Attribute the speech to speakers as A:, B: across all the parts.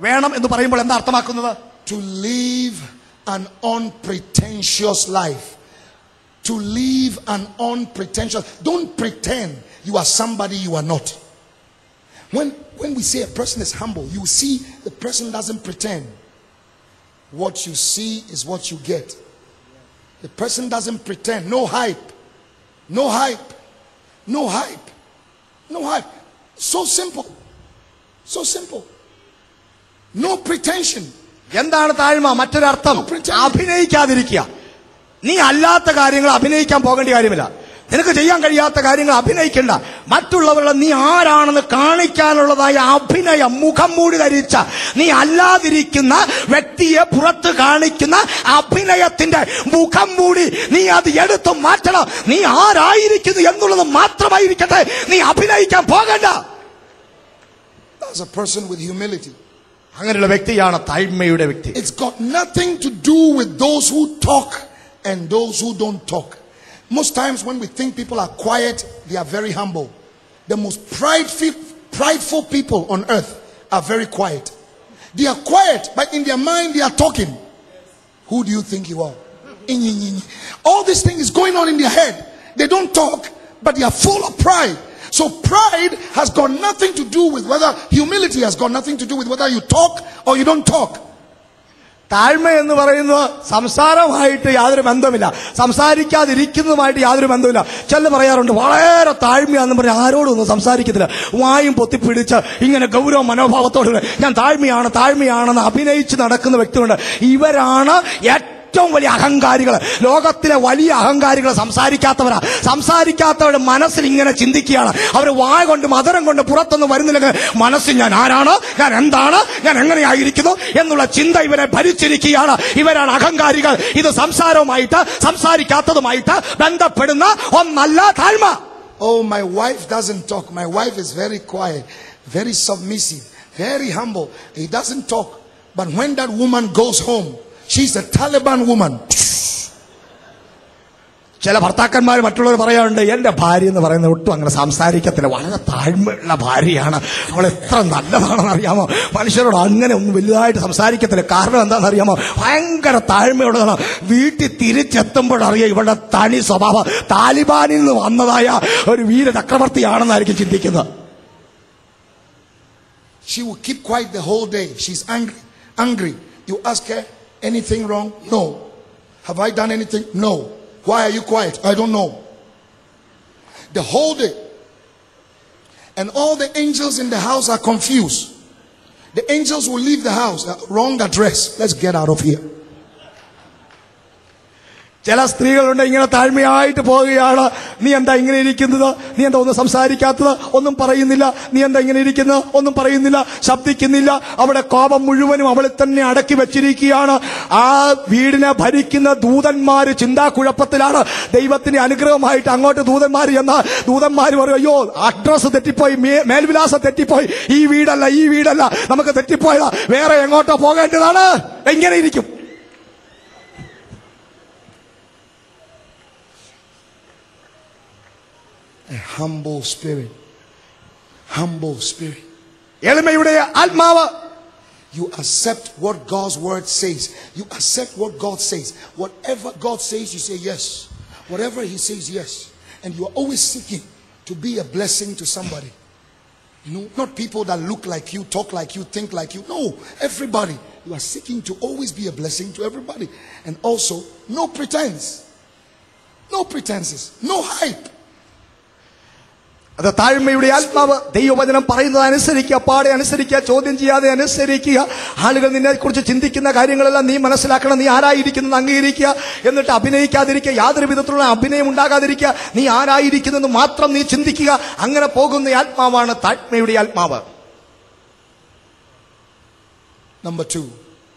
A: വേണം എന്ന് പറയുമ്പോൾ എന്താ അർത്ഥമാക്കുന്നത്?
B: To live an unpretentious life. To live an unpretentious. Don't pretend you are somebody you are not. When we say a person is humble, you see the person doesn't pretend. What you see is what you get. The person doesn't pretend. No hype. No hype. No hype. No hype. So simple. So simple. No pretension.
A: എന്താണ് താഴ്മ? മറ്റൊരർത്ഥം അഭിനയിക്കാതിരിക്കുക. നീ അല്ലാത്ത കാര്യങ്ങൾ അഭിനയിക്കാൻ പോകേണ്ട കാര്യമില്ല. നിനക്ക് ചെയ്യാൻ കഴിയാത്ത കാര്യങ്ങൾ അഭിനയിക്കണ്ട. മറ്റുള്ളവരുടെ നീ ആരാണെന്ന് കാണിക്കാനുള്ളതായ അഭിനയം, മുഖം മൂടി ധരിച്ച നീ അല്ലാതിരിക്കുന്ന വ്യക്തിയെ പുറത്ത് കാണിക്കുന്ന അഭിനയത്തിന്റെ മുഖം മൂടി നീ അത് എടുത്തു മാറ്റണം. നീ ആരായിരിക്കുന്നു എന്നുള്ളത് മാത്രമായിരിക്കട്ടെ, നീ അഭിനയിക്കാൻ പോകണ്ട.
B: That's a person with humility.
A: അങ്ങനെയുള്ള വ്യക്തിയാണ് താഴ്മയുടെ വ്യക്തി.
B: It's got nothing to do with those who talk and those who don't talk. Most times when we think people are quiet, they are very humble. The most prideful people on earth are very quiet. They are quiet, but in their mind they are talking. Who do you think you are? All this thing is going on in their head. They don't talk, but they are full of pride. So pride has got nothing to do with whether, humility has got nothing to do with whether you talk or you don't talk.
A: താഴ്മ എന്ന് പറയുന്നത് സംസാരമായിട്ട് യാതൊരു ബന്ധമില്ല, സംസാരിക്കാതിരിക്കുന്നതുമായിട്ട് യാതൊരു ബന്ധമില്ല. ചില പറയാറുണ്ട് വളരെ താഴ്മയാണെന്ന് പറഞ്ഞ് ആരോടും ഒന്നും സംസാരിക്കത്തില്ല. വായും പൊത്തിപ്പിടിച്ച് ഇങ്ങനെ ഗൗരവ മനോഭാവത്തോടുകൂടെ ഞാൻ താഴ്മയാണെന്ന് അഭിനയിച്ച് നടക്കുന്ന വ്യക്തികളുണ്ട്. ഇവരാണ് ഏറ്റവും വലിയ അഹങ്കാരികൾ. ലോകത്തിലെ വലിയ അഹങ്കാരികൾ സംസാരിക്കാത്തവരുടെ മനസ്സിൽ ഇങ്ങനെ ചിന്തിക്കുകയാണ്. അവർ വായ കൊണ്ട് മധുരം കൊണ്ട് പുറത്തൊന്നും വരുന്നില്ലെങ്കിൽ മനസ്സിൽ ഞാൻ ആരാണ്, ഞാൻ എന്താണ്, ഞാൻ എങ്ങനെയായിരിക്കുന്നു എന്നുള്ള ചിന്ത ഇവരെ ഭരിച്ചിരിക്കുകയാണ്. ഇവരാണ് അഹങ്കാരികൾ. ഇത് സംസാരിക്കാത്തതുമായിട്ട് ബന്ധപ്പെടുന്ന ഒന്നല്ല താഴ്മ.
B: Oh, my wife doesn't talk. My wife is very quiet, very submissive, very humble. He doesn't talk. But when that woman goes home, she's a Taliban woman.
A: ചില ഭർത്താക്കന്മാർ മറ്റുള്ളവർ പറയാറുണ്ട്, എന്റെ ഭാര്യ എന്ന് പറയുന്നത് ഒട്ടും അങ്ങനെ സംസാരിക്കത്തില്ല, വളരെ താഴ്മയുള്ള ഭാര്യയാണ്, അവൾ എത്ര നല്ലതാണെന്ന് അറിയാമോ, മനുഷ്യരോട് അങ്ങനെ ഒന്നും വലുതായിട്ട് സംസാരിക്കത്തില്ല. കാരണം എന്താണെന്ന് അറിയാമോ, ഭയങ്കര താഴ്മയുള്ളതാണ്. വീട്ടിൽ തിരിച്ചെത്തുമ്പോഴറിയാം ഇവളുടെ തനി സ്വഭാവം താലിബാനിൽ നിന്ന് വന്നതായ ഒരു വീര ചക്രവർത്തിയാണെന്നായിരിക്കും ചിന്തിക്കുന്നത്.
B: She will keep quiet the whole day. She's angry. You ask her, anything wrong? No. Have I done anything? No. Why are you quiet? I don't know. The whole day. And all the angels in the house are confused. The angels will leave the house. Wrong address. Let's get out of here.
A: ചില സ്ത്രീകളുണ്ട് ഇങ്ങനെ താഴ്മയായിട്ട് പോവുകയാണ്. നീ എന്താ ഇങ്ങനെ ഇരിക്കുന്നത്, നീ എന്താ ഒന്നും സംസാരിക്കാത്തത്, ഒന്നും പറയുന്നില്ല, നീ എന്താ ഇങ്ങനെ ഇരിക്കുന്നത്, ഒന്നും പറയുന്നില്ല, ശബ്ദിക്കുന്നില്ല. അവിടെ കോപം മുഴുവനും അവളെ തന്നെ അടക്കി വെച്ചിരിക്കുകയാണ്. ആ വീടിനെ ഭരിക്കുന്ന ദൂതന്മാര് ചിന്താക്കുഴപ്പത്തിലാണ്. ദൈവത്തിന്റെ അനുഗ്രഹമായിട്ട് അങ്ങോട്ട് ദൂതന്മാര് എന്നാൽ ദൂതന്മാര് പറയും, അയ്യോ അഡ്രസ് തെറ്റിപ്പോയി, മേൽവിലാസം തെറ്റിപ്പോയി, ഈ വീടല്ല നമുക്ക് തെറ്റിപ്പോയതാ, വേറെ എങ്ങോട്ടോ പോകേണ്ടതാണ്. എങ്ങനെ ഇരിക്കും?
B: A humble spirit. Humble spirit.
A: എളിമയുടെ ആത്മാവ്.
B: You accept what God's word says. You accept what God says. Whatever God says, you say yes. Whatever He says, yes. And you are always seeking to be a blessing to somebody. You know, not people that look like you, talk like you, think like you. No, everybody. You are seeking to always be a blessing to everybody. And also, no pretense. No pretenses. No hype.
A: അത് താഴ്മയുടെ ആത്മാവ്. ദൈവവചനം പറയുന്നത് അനുസരിക്കുക, പാടെ അനുസരിക്കുക, ചോദ്യം ചെയ്യാതെ അനുസരിക്കുക. ആളുകൾ നിന്നെ കുറിച്ച് ചിന്തിക്കുന്ന കാര്യങ്ങളെല്ലാം നീ മനസ്സിലാക്കണം. നീ ആരായിരിക്കുന്നത് അംഗീകരിക്കുക. എന്നിട്ട് അഭിനയിക്കാതിരിക്കുക, യാതൊരു വിധത്തിലുള്ള അഭിനയം ഉണ്ടാകാതിരിക്കുക. നീ ആരായിരിക്കുന്നത് മാത്രം നീ ചിന്തിക്കുക. അങ്ങനെ പോകുന്ന ആത്മാവാണ് താഴ്മയുടെ ആത്മാവ്.
B: Number 2.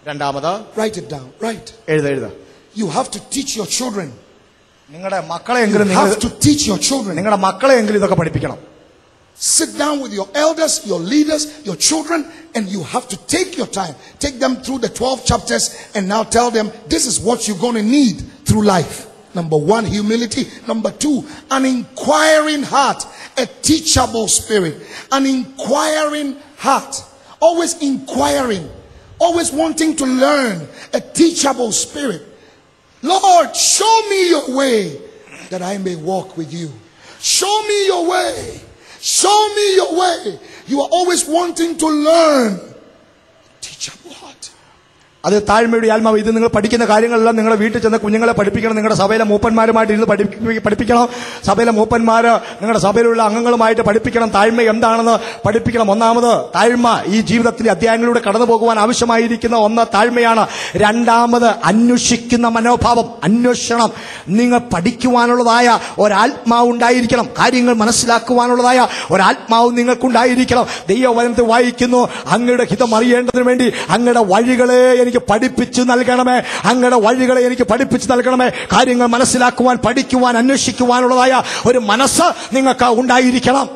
A: രണ്ടാമത്,
B: write it down. Write.
A: എഴുത.
B: You have to teach your children.
A: നിങ്ങളുടെ മക്കളെങ്കിലും നിങ്ങളുടെ മക്കളെങ്കിലും ഇതൊക്കെ പഠിപ്പിക്കണം.
B: Sit down with your elders, your leaders, your children, and you have to take your time. Take them through the 12 chapters and now tell them this is what you're going to need through life. Number 1, humility. Number 2, an inquiring heart, a teachable spirit. An inquiring heart. always inquiring, always wanting to learn, a teachable spirit. Lord, show me your way that I may walk with you. Show me your way. Show me your way. You are always wanting to learn. Teachable heart.
A: അത് താഴ്മയുടെ ആത്മാവ്. ഇത് നിങ്ങൾ പഠിക്കുന്ന കാര്യങ്ങളെല്ലാം നിങ്ങളുടെ വീട്ടിൽ ചെന്ന് കുഞ്ഞുങ്ങളെ പഠിപ്പിക്കണം. നിങ്ങളുടെ സഭയിലെ മൂപ്പന്മാരുമായിട്ട് ഇരുന്ന് പഠിപ്പിക്കണം. സഭയിലെ മൂപ്പന്മാര് നിങ്ങളുടെ സഭയിലുള്ള അംഗങ്ങളുമായിട്ട് പഠിപ്പിക്കണം. താഴ്മ എന്താണെന്ന് പഠിപ്പിക്കണം. ഒന്നാമത് താഴ്മ ഈ ജീവിതത്തിന്റെ അധ്യായങ്ങളിലൂടെ കടന്നു പോകുവാൻ ആവശ്യമായിരിക്കുന്ന ഒന്ന് താഴ്മയാണ്. രണ്ടാമത് അന്വേഷിക്കുന്ന മനോഭാവം, അന്വേഷണം. നിങ്ങൾ പഠിക്കുവാനുള്ളതായ ഒരാത്മാവ് ഉണ്ടായിരിക്കണം. കാര്യങ്ങൾ മനസ്സിലാക്കുവാനുള്ളതായ ഒരാത്മാവ് നിങ്ങൾക്കുണ്ടായിരിക്കണം. ദൈവവചനത്തിൽ വായിക്കുന്നു, അങ്ങയുടെ ഹിതം അറിയേണ്ടതിന് വേണ്ടി അങ്ങയുടെ വഴികളെ എനിക്ക് പഠിപ്പിച്ചു നൽകണമേ, അങ്ങയുടെ വഴികളെ എനിക്ക് പഠിപ്പിച്ചു നൽകണമേ. കാര്യങ്ങൾ മനസ്സിലാക്കുവാൻ, പഠിക്കുവാൻ, അന്വേഷിക്കുവാനുള്ളതായ ഒരു മനസ്സ് നിങ്ങൾക്ക് ഉണ്ടായിരിക്കണം.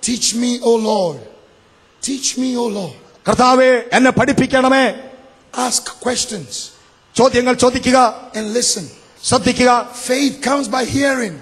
B: Teach me, O Lord. Teach me, O Lord.
A: കർത്താവേ, എന്നെ പഠിപ്പിക്കണമേ.
B: Ask questions.
A: ചോദ്യങ്ങൾ ചോദിക്കുക,
B: and listen.
A: ശ്രദ്ധിക്കുക.
B: Faith comes by hearing.